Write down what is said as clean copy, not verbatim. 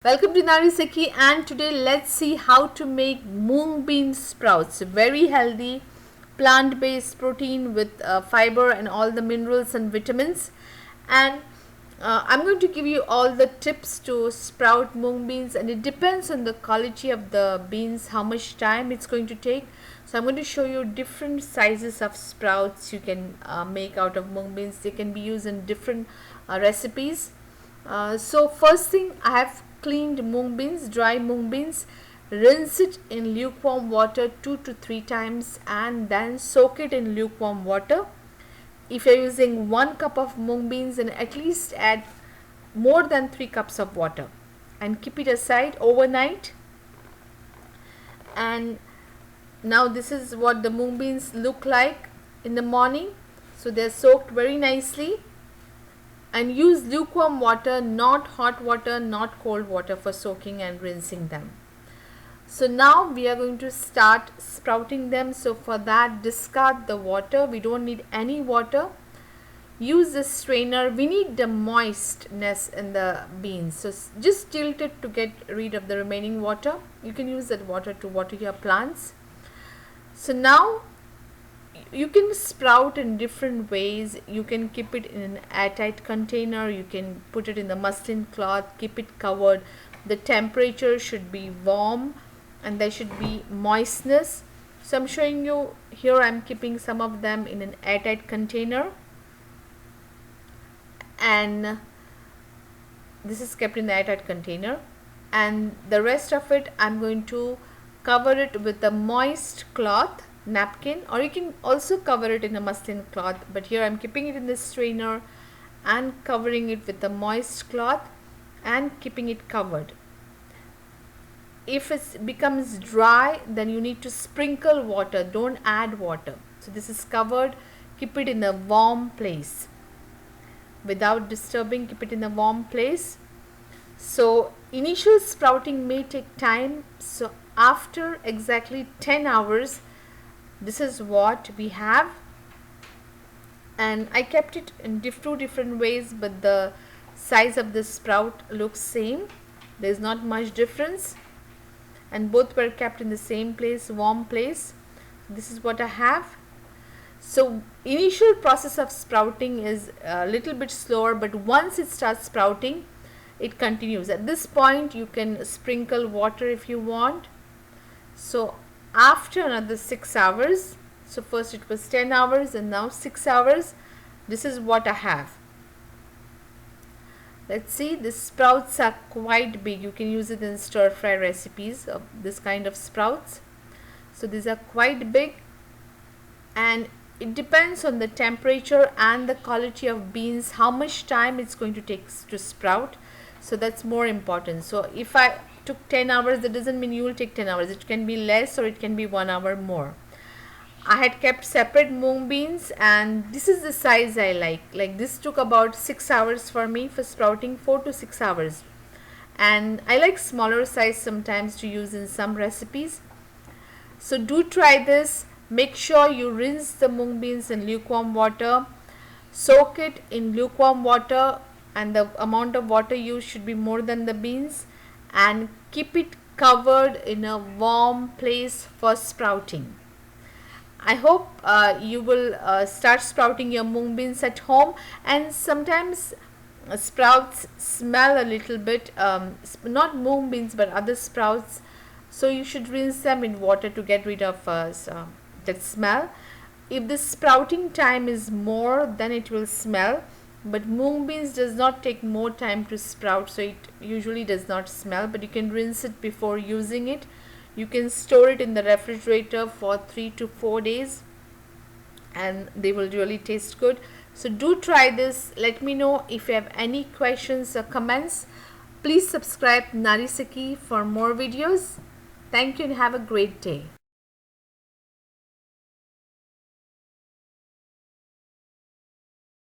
Welcome to Sukhi, and today let's see how to make moong bean sprouts. Very healthy plant-based protein with fiber and all the minerals and vitamins. And I'm going to give you all the tips to sprout moong beans, and it depends on the quality of the beans, how much time it's going to take. So I'm going to show you different sizes of sprouts you can make out of moong beans. They can be used in different recipes. So first thing, I have cleaned moong beans, dry moong beans. Rinse it in lukewarm water 2 to 3 times and then soak it in lukewarm water. If you're using 1 cup of moong beans, then at least add more than 3 cups of water and keep it aside overnight. And now this is what the moong beans look like in the morning. So they're soaked very nicely. And use lukewarm water, not hot water, not cold water for soaking and rinsing them. So now we are going to start sprouting them. So for that, discard the water. We don't need any water. Use the strainer. We need the moistness in the beans. So just tilt it to get rid of the remaining water. You can use that water to water your plants. So now you can sprout in different ways. You can keep it in an airtight container. You can put it in the muslin cloth, keep it covered. The temperature should be warm and there should be moistness. So I'm showing you here, I'm keeping some of them in an airtight container, and this is kept in the airtight container, and the rest of it I'm going to cover it with a moist cloth, napkin, or you can also cover it in a muslin cloth, but here I'm keeping it in the strainer and covering it with a moist cloth and keeping it covered. If it becomes dry, then you need to sprinkle water, don't add water. So this is covered. Keep it in a warm place without disturbing. Keep it in a warm place. So initial sprouting may take time. So after exactly 10 hours, this is what we have. And I kept it in two different ways, but the size of the sprout looks same. There is not much difference, and both were kept in the same place, warm place. This is what I have. So initial process of sprouting is a little bit slower, but once it starts sprouting, it continues. At this point you can sprinkle water if you want. So after another 6 hours, so first it was 10 hours and now 6 hours, this is what I have. Let's see, the sprouts are quite big. You can use it in stir fry recipes of this kind of sprouts. So these are quite big, and it depends on the temperature and the quality of beans, how much time it's going to take to sprout. So that's more important. So if I took 10 hours, that doesn't mean you will take 10 hours. It can be less or it can be 1 hour more. I had kept separate moong beans, and this is the size I like this took about 6 hours for me for sprouting, 4 to 6 hours, and I like smaller size sometimes to use in some recipes. So do try this. Make sure you rinse the moong beans in lukewarm water, soak it in lukewarm water, and the amount of water used should be more than the beans, and keep it covered in a warm place for sprouting. I hope you will start sprouting your moong beans at home. And sometimes sprouts smell a little bit, not moong beans but other sprouts, so you should rinse them in water to get rid of that smell. If the sprouting time is more, then it will smell, but moong beans does not take more time to sprout, so it usually does not smell. But you can rinse it before using it. You can store it in the refrigerator for 3 to 4 days and they will really taste good. So do try this. Let me know if you have any questions or comments. Please subscribe Sukhi for more videos. Thank you and have a great day.